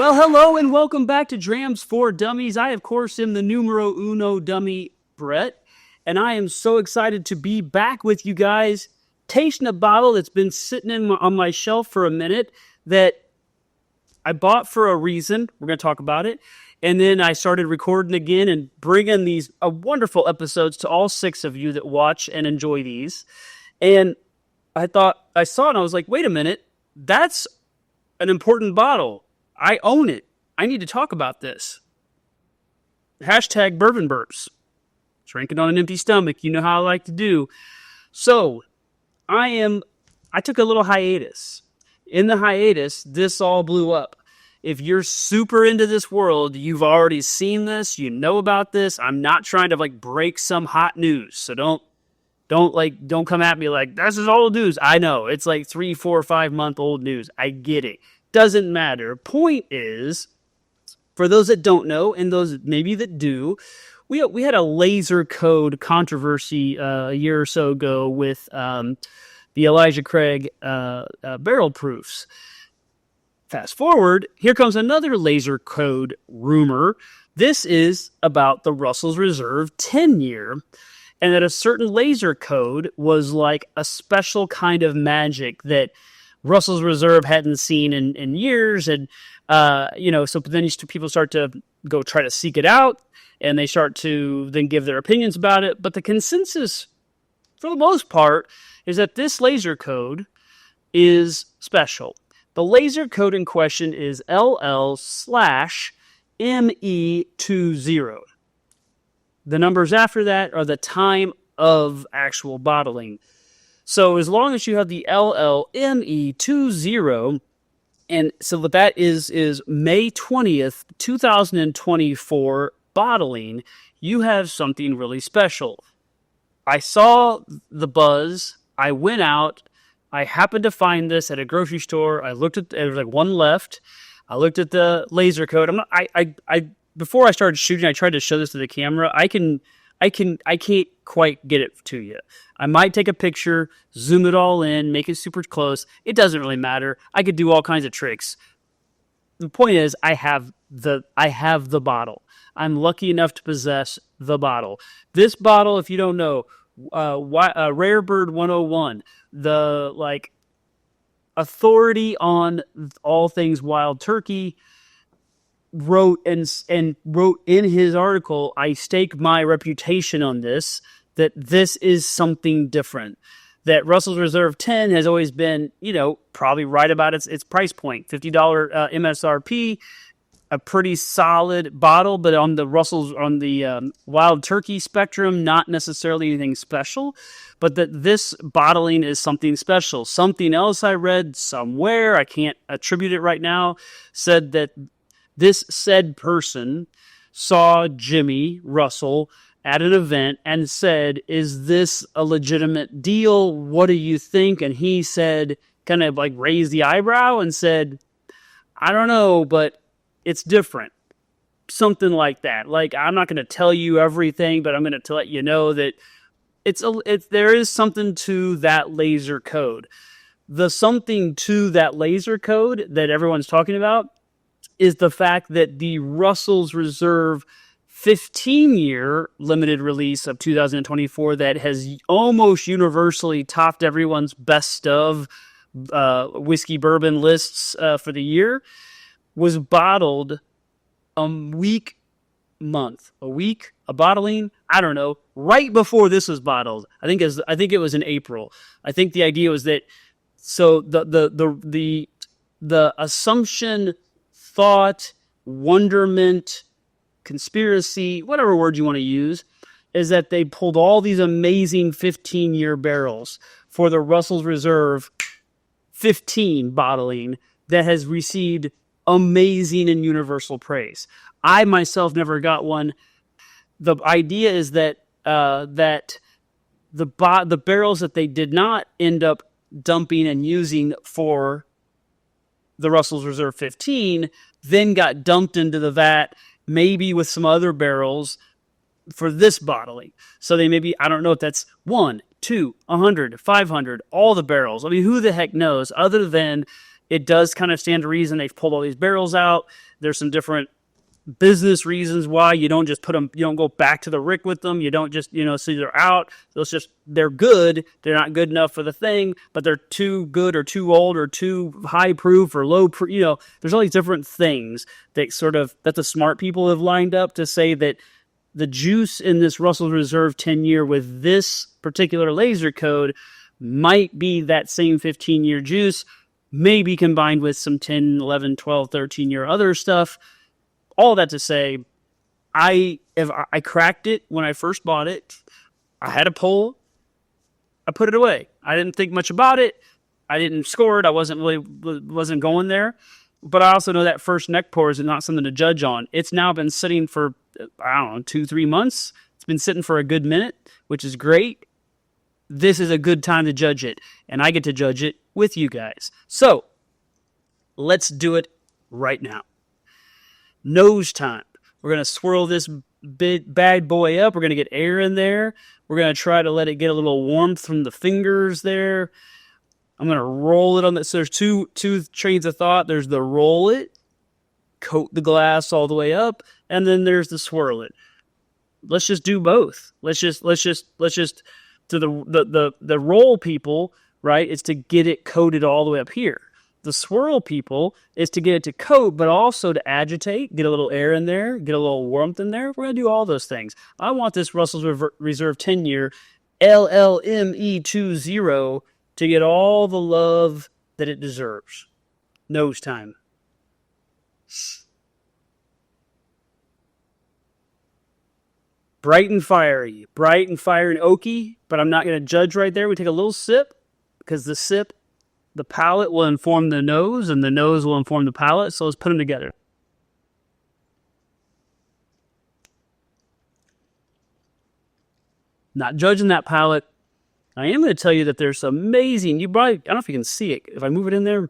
Well, hello and welcome back to Drams for Dummies. I, of course, am the numero uno dummy, Brett, and I am so excited to be back with you guys, tasting a bottle that's been sitting on my shelf for a minute that I bought for a reason. We're going to talk about it. And then I started recording again and bringing these wonderful episodes to all 6 of you that watch and enjoy these. And I saw it and I was like, wait a minute, that's an important bottle. I own it. I need to talk about this. Hashtag bourbon burps. Drinking on an empty stomach. You know how I like to do. So, I took a little hiatus. In the hiatus, this all blew up. If you're super into this world, you've already seen this, you know about this. I'm not trying to break some hot news. So don't come at me like, this is old news. I know, it's 3, 4, 5 month old news. I get it. Doesn't matter. Point is, for those that don't know, and those maybe that do, we had a laser code controversy a year or so ago with the Elijah Craig barrel proofs. Fast forward, here comes another laser code rumor. This is about the Russell's Reserve 10-year, and that a certain laser code was like a special kind of magic that Russell's Reserve hadn't seen in years, and so then people start to go try to seek it out, and they start to then give their opinions about it. But the consensus, for the most part, is that this laser code is special. The laser code in question is LL/ME20. The numbers after that are the time of actual bottling. So as long as you have the LLME20, and so what that is May 20th, 2024 bottling, you have something really special. I saw the buzz. I went out. I happened to find this at a grocery store. I looked at there was one left. I looked at the laser code. Before I started shooting, I tried to show this to the camera. I can't quite get it to you. I might take a picture, zoom it all in, make it super close. It doesn't really matter. I could do all kinds of tricks. The point is, I have the bottle. I'm lucky enough to possess the bottle. This bottle, if you don't know, Rare Bird 101, the authority on all things wild turkey, wrote in his article, I stake my reputation on this, that this is something different. That Russell's Reserve 10 has always been, probably right about its price point, $50 MSRP, a pretty solid bottle, but on the wild turkey spectrum, not necessarily anything special, but that this bottling is something special. Something else I read somewhere, I can't attribute it right now, said that this said person saw Jimmy Russell at an event and said, is this a legitimate deal? What do you think? And he said, kind of raised the eyebrow and said, I don't know, but it's different. Something like that. I'm not going to tell you everything, but I'm going to let you know that there is something to that laser code. The something to that laser code that everyone's talking about is the fact that the Russell's Reserve 15-year limited release of 2024 that has almost universally topped everyone's best of whiskey bourbon lists for the year was bottled a bottling, I don't know, right before this was bottled. I think it was in April. I think the idea was that, so the assumption, thought, wonderment, conspiracy, whatever word you want to use, is that they pulled all these amazing 15-year barrels for the Russell's Reserve 15 bottling that has received amazing and universal praise. I myself never got one. The idea is that the barrels that they did not end up dumping and using for the Russell's Reserve 15 then got dumped into the vat, maybe with some other barrels for this bottling. So they maybe, I don't know if that's 1, 2, 100, 500, all the barrels. I mean, who the heck knows, other than it does kind of stand to reason they've pulled all these barrels out. There's some different business reasons why you don't just put them, you don't go back to the rick with them. You don't just, so they're out. So it's just, they're good. They're not good enough for the thing, but they're too good or too old or too high proof or low proof. There's all these different things that the smart people have lined up to say that the juice in this Russell's Reserve 10-year with this particular laser code might be that same 15-year juice, maybe combined with some 10, 11, 12, 13-year other stuff. All that to say, I cracked it when I first bought it. I had a pull. I put it away. I didn't think much about it. I didn't score it. I wasn't going there. But I also know that first neck pour is not something to judge on. It's now been sitting for, 2-3 months. It's been sitting for a good minute, which is great. This is a good time to judge it. And I get to judge it with you guys. So, let's do it right now. Nose time. We're going to swirl this bad boy up. We're going to get air in there. We're going to try to let it get a little warmth from the fingers there. I'm going to roll it on this. So there's two trains of thought. There's the roll it, coat the glass all the way up, and then there's the swirl it. Let's just do both. Let's just to the roll people, right? It's to get it coated all the way up here. The swirl people is to get it to coat, but also to agitate, get a little air in there, get a little warmth in there. We're going to do all those things. I want this Russell's Reserve 10-year LLME20 to get all the love that it deserves. Nose time. Bright and fiery and oaky, but I'm not going to judge right there. We take a little sip because the palate will inform the nose, and the nose will inform the palate. So let's put them together. Not judging that palate. I am going to tell you that there's amazing. I don't know if you can see it. If I move it in there,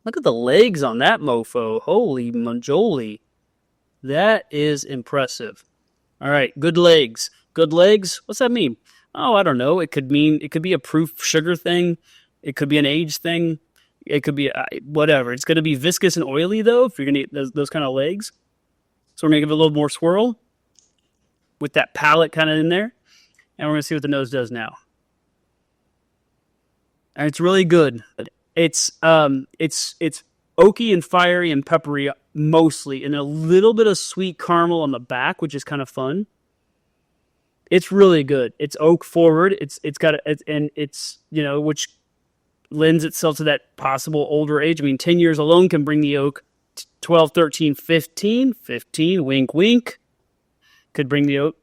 look at the legs on that mofo. Holy manjoli. That is impressive. All right, good legs. Good legs? What's that mean? Oh, I don't know. It could be a proof sugar thing. It could be an age thing. It could be whatever. It's going to be viscous and oily, though, if you're going to eat those kind of legs. So we're going to give it a little more swirl with that palate kind of in there. And we're going to see what the nose does now. And it's really good. It's oaky and fiery and peppery mostly, and a little bit of sweet caramel on the back, which is kind of fun. It's really good. It's oak forward. It's which lends itself to that possible older age. I mean, 10 years alone can bring the oak 12, 13, 15, wink, wink. Could bring the oak.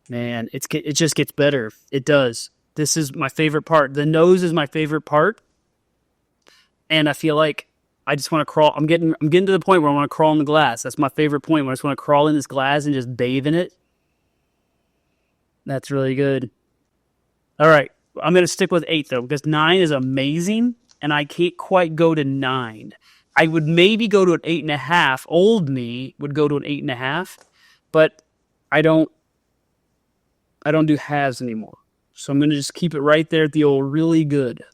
Man, it just gets better. It does. This is my favorite part. The nose is my favorite part. And I feel like I just want to crawl. I'm getting to the point where I want to crawl in the glass. That's my favorite point, where I just want to crawl in this glass and just bathe in it. That's really good. All right. I'm going to stick with 8, though, because 9 is amazing, and I can't quite go to 9. I would maybe go to an 8.5. Old me would go to an 8.5, but I don't do halves anymore. So I'm going to just keep it right there at the old really good.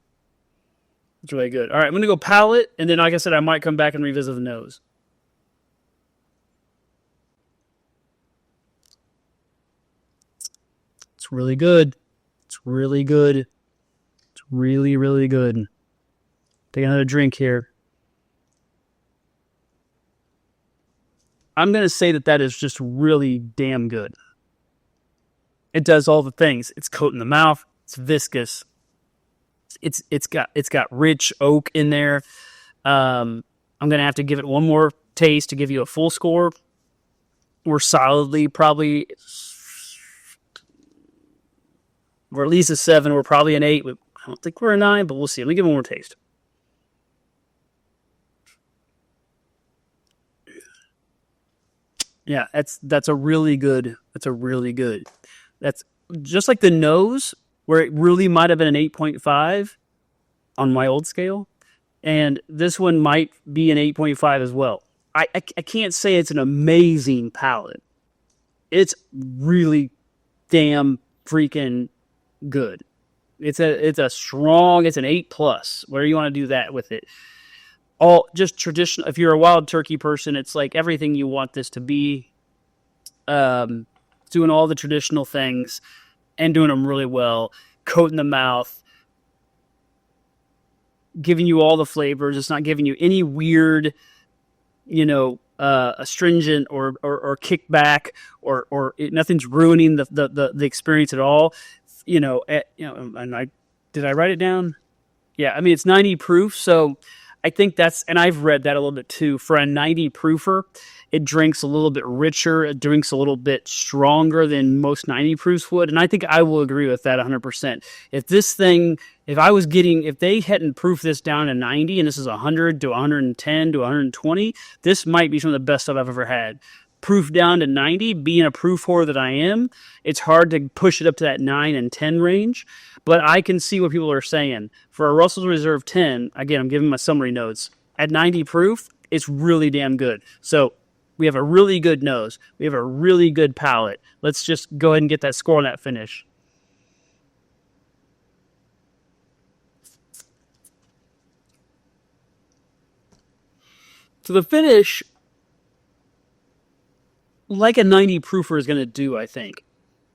It's really good. All right, I'm going to go palate, and then, like I said, I might come back and revisit the nose. It's really good. It's really good. It's really, really good. Take another drink here. I'm going to say that is just really damn good. It does all the things. It's coating the mouth. It's viscous. It's got rich oak in there. I'm going to have to give it one more taste to give you a full score. We're solidly probably... We're at least a 7. We're probably an 8. I don't think we're a 9, but we'll see. Let me give one more taste. Yeah, that's a really good. That's a really good. That's just like the nose, where it really might have been an 8.5 on my old scale, and this one might be an 8.5 as well. I can't say it's an amazing palate. It's really damn freaking good. It's a strong. It's an 8+. Where you want to do that with it? All just traditional. If you're a wild turkey person, it's like everything you want this to be. Doing all the traditional things and doing them really well, coating the mouth, giving you all the flavors. It's not giving you any weird, astringent or kickback nothing's ruining the experience at all. And did I write it down? Yeah, I mean it's 90 proof, so I think and I've read that a little bit too. For a 90 proofer, it drinks a little bit richer. It drinks a little bit stronger than most 90 proofs would. And I think I will agree with that 100%. If they hadn't proofed this down to 90 and this is 100 to 110 to 120, this might be some of the best stuff I've ever had. Proof down to 90, being a proof whore that I am, it's hard to push it up to that 9 and 10 range. But I can see what people are saying. For a Russell's Reserve 10, again, I'm giving my summary notes. At 90 proof, it's really damn good. So we have a really good nose. We have a really good palate. Let's just go ahead and get that score on that finish. So the finish, like a 90 proofer is going to do, I think,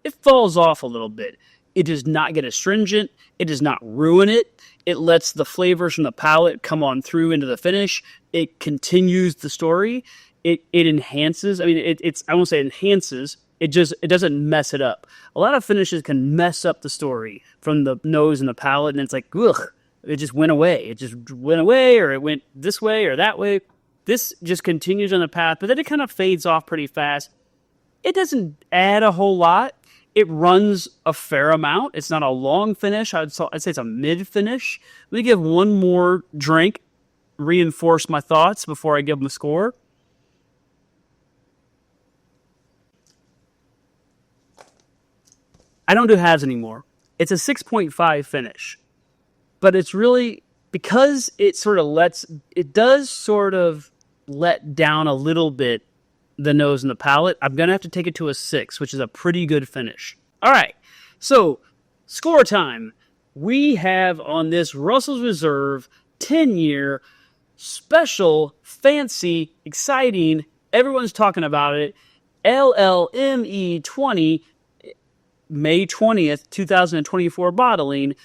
it falls off a little bit. It does not get astringent. It does not ruin it. It lets the flavors from the palate come on through into the finish. It continues the story. It enhances. I mean, I won't say enhances. It doesn't mess it up. A lot of finishes can mess up the story from the nose and the palate, and it's like, ugh, it just went away. It just went away, or it went this way or that way. This just continues on the path, but then it kind of fades off pretty fast. It doesn't add a whole lot. It runs a fair amount. It's not a long finish. I'd say it's a mid finish. Let me give one more drink, reinforce my thoughts before I give them a score. I don't do halves anymore. It's a 6.5 finish. But it's really, because it does sort of let down a little bit the nose and the palate, I'm going to have to take it to a 6, which is a pretty good finish. All right, so score time. We have on this Russell's Reserve 10-year special, fancy, exciting, everyone's talking about it, LLME20, May 20th, 2024 bottling.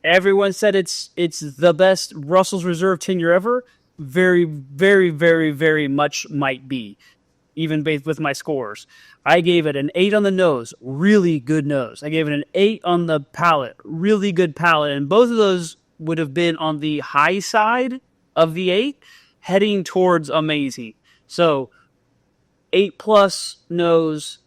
Everyone said it's the best Russell's Reserve 10-year ever. Very, very, very, very much might be, even based with my scores. I gave it an 8 on the nose, really good nose. I gave it an 8 on the palate, really good palate. And both of those would have been on the high side of the 8, heading towards amazing. So 8+ nose,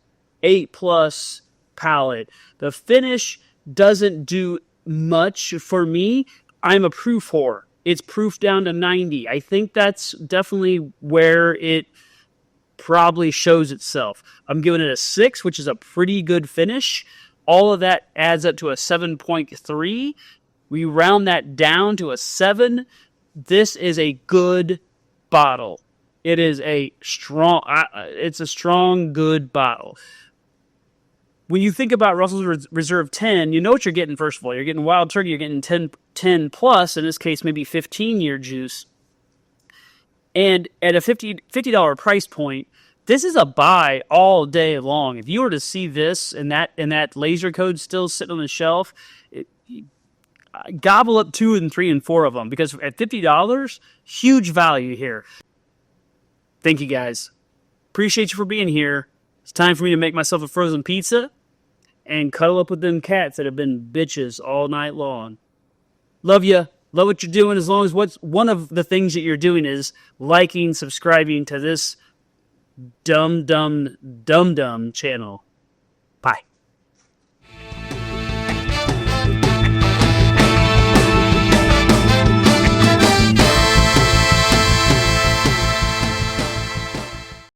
8+ palate. The finish doesn't do much for me. I'm a proof whore. It's proof down to 90. I think that's definitely where it probably shows itself. I'm giving it a 6, which is a pretty good finish. All of that adds up to a 7.3. We round that down to a 7. This is a good bottle. It is a strong, good bottle. When you think about Russell's Reserve 10, you know what you're getting, first of all. You're getting wild turkey, you're getting 10 plus, in this case, maybe 15-year juice. And at a $50 price point, this is a buy all day long. If you were to see this and that laser code still sitting on the shelf, gobble up 2 and 3 and 4 of them, because at $50, huge value here. Thank you, guys. Appreciate you for being here. It's time for me to make myself a frozen pizza and cuddle up with them cats that have been bitches all night long. Love ya. Love what you're doing, as long as one of the things that you're doing is liking, subscribing to this dumb channel. Bye.